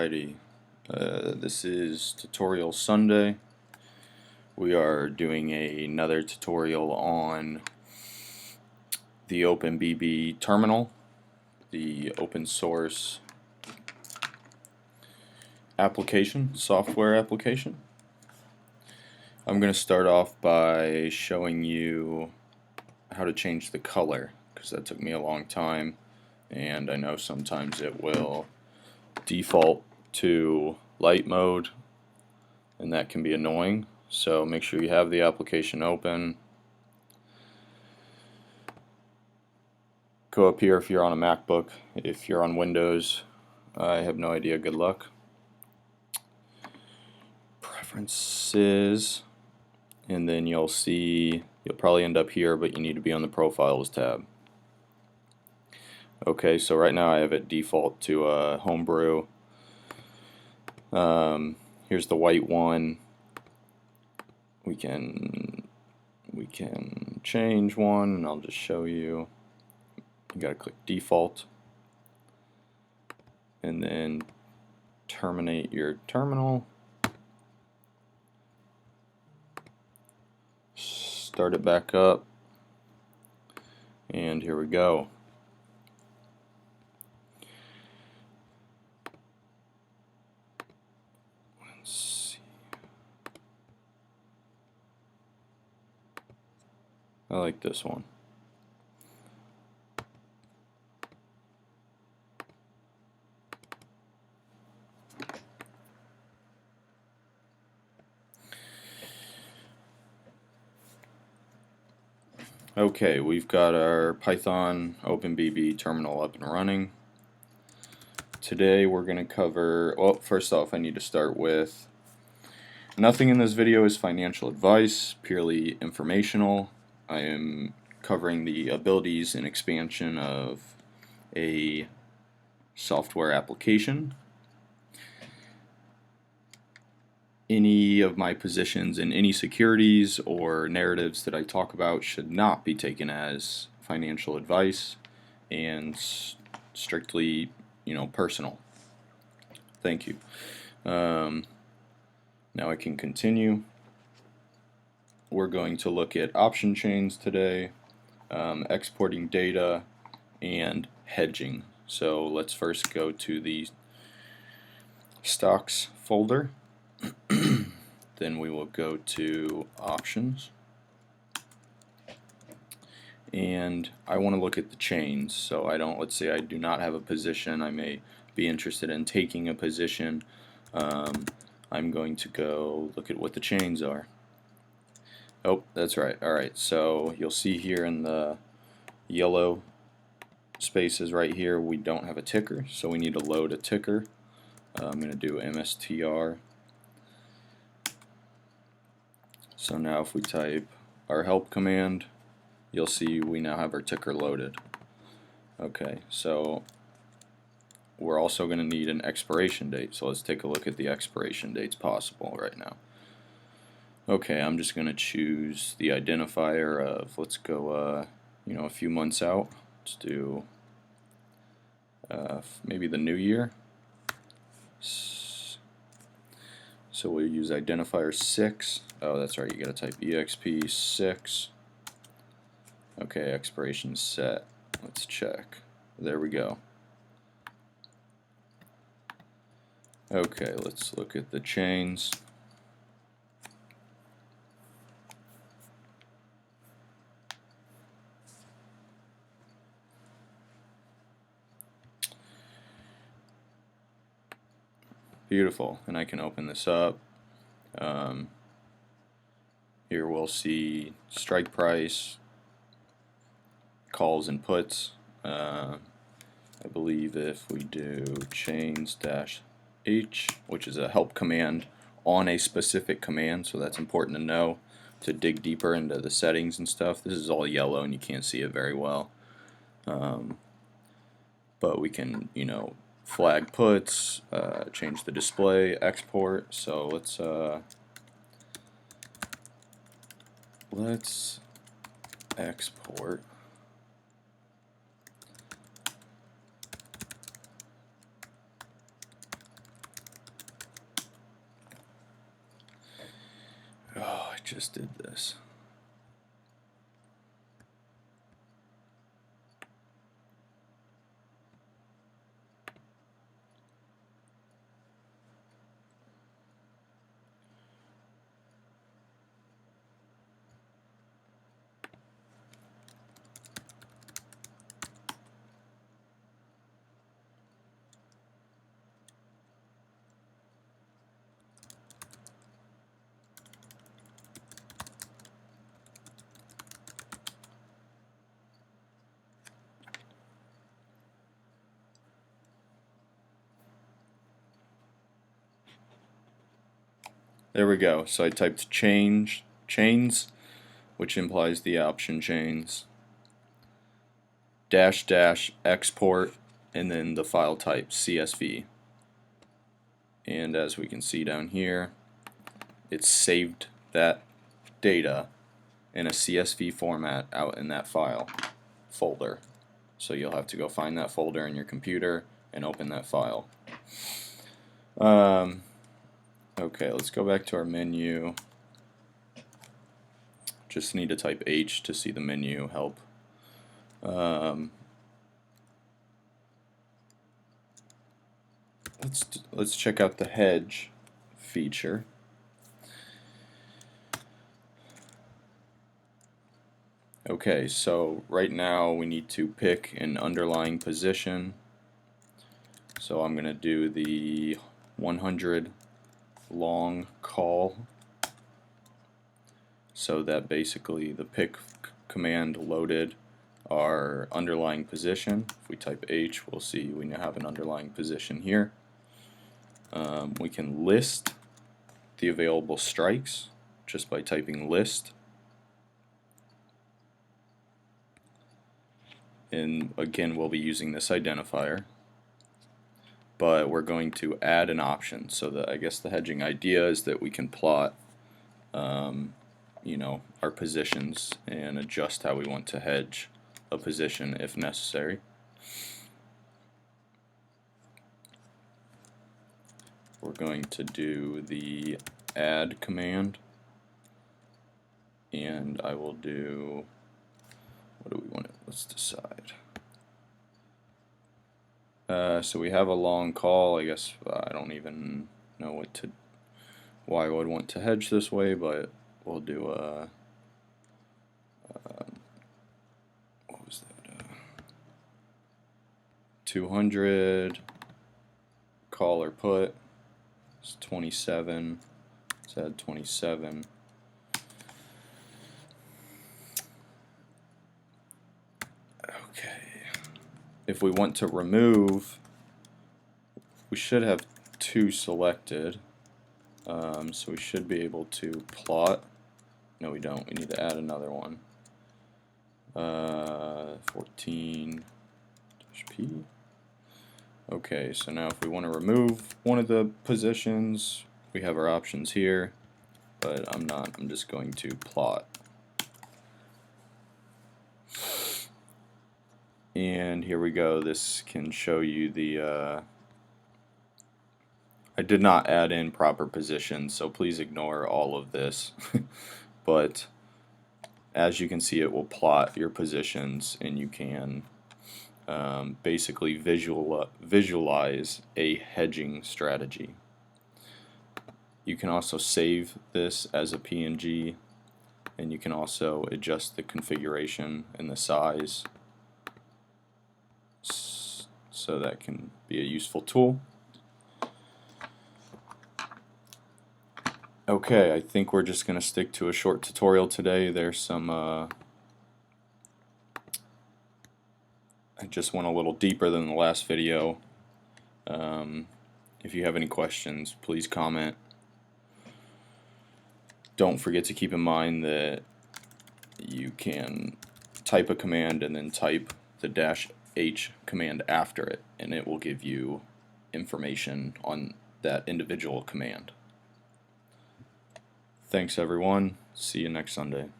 Alrighty, this is Tutorial Sunday. We are doing another tutorial on the OpenBB terminal, the open source application, software application. I'm going to start off by showing you how to change the color, because that took me a long time, and I know sometimes it will default to light mode, and that can be annoying. So make sure you have the application open. Go up here if you're on a MacBook. If you're on Windows, I have no idea, good luck. Preferences, and then you'll probably end up here, but you need to be on the Profiles tab. Okay, so right now I have it default to Homebrew. Here's the white one. We can change one, and I'll just show you. You gotta click default, and then terminate your terminal. Start it back up, and here we go. I like this one. Okay, we've got our Python OpenBB terminal up and running. Today we're going to cover, well, first off I need to start with, nothing in this video is financial advice, purely informational. I am covering the abilities and expansion of a software application. Any of my positions in any securities or narratives that I talk about should not be taken as financial advice and strictly, personal. Thank you. Now I can continue. We're going to look at option chains today, exporting data, and hedging. So let's first go to the stocks folder. Then we will go to options, and I want to look at the chains. So let's say I do not have a position, I may be interested in taking a position. I'm going to go look at what the chains are. Oh, that's right. Alright, so you'll see here in the yellow spaces right here, we don't have a ticker, so we need to load a ticker. I'm going to do mstr. So now if we type our help command, you'll see we now have our ticker loaded. Okay, so we're also going to need an expiration date, so let's take a look at the expiration dates possible right now. Okay, I'm just going to choose the identifier of, let's go a few months out. Let's do maybe the new year. So we'll use identifier 6. Oh, that's right, you gotta type exp6. Okay, expiration set. Let's check. There we go. Okay, let's look at the chains. Beautiful, and I can open this up. Here we'll see strike price, calls and puts. I believe if we do chains-h, which is a help command on a specific command, so that's important to know to dig deeper into the settings and stuff. This is all yellow and you can't see it very well. But we can, flag puts, change the display, export. So let's export just did this. There we go. So I typed chains, which implies the option chains, -- export, and then the file type CSV. And as we can see down here, it's saved that data in a CSV format out in that file folder. So you'll have to go find that folder in your computer and open that file. Okay, let's go back to our menu. Just need to type H to see the menu help. Let's check out the hedge feature. Okay, so right now we need to pick an underlying position. So I'm going to do the 100 long call, so that basically the pick command loaded our underlying position. If we type H, we'll see we now have an underlying position here. We can list the available strikes just by typing list. And again, we'll be using this identifier, but we're going to add an option. So that, I guess the hedging idea is that we can plot you know, our positions and adjust how we want to hedge a position if necessary. We're going to do the add command, and I will do, what do we want to, let's decide. So we have a long call. I guess I don't even know why I would want to hedge this way, but we'll do a what was that? 200 call or put. It's 27. Let's add 27. Okay. If we want to remove, we should have 2 selected. So we should be able to plot. No, we don't. We need to add another one. 14-P. Okay, so now if we want to remove one of the positions, we have our options here, but I'm not. I'm just going to plot. And here we go. This can show you the I did not add in proper positions, so please ignore all of this. But as you can see, it will plot your positions, and you can basically visualize a hedging strategy. You can also save this as a PNG, and you can also adjust the configuration and the size, so that can be a useful tool. Okay, I think we're just going to stick to a short tutorial today. There's some I just went a little deeper than the last video. If you have any questions, please comment. Don't forget to keep in mind that you can type a command and then type the -H command after it, and it will give you information on that individual command. Thanks everyone. See you next Sunday.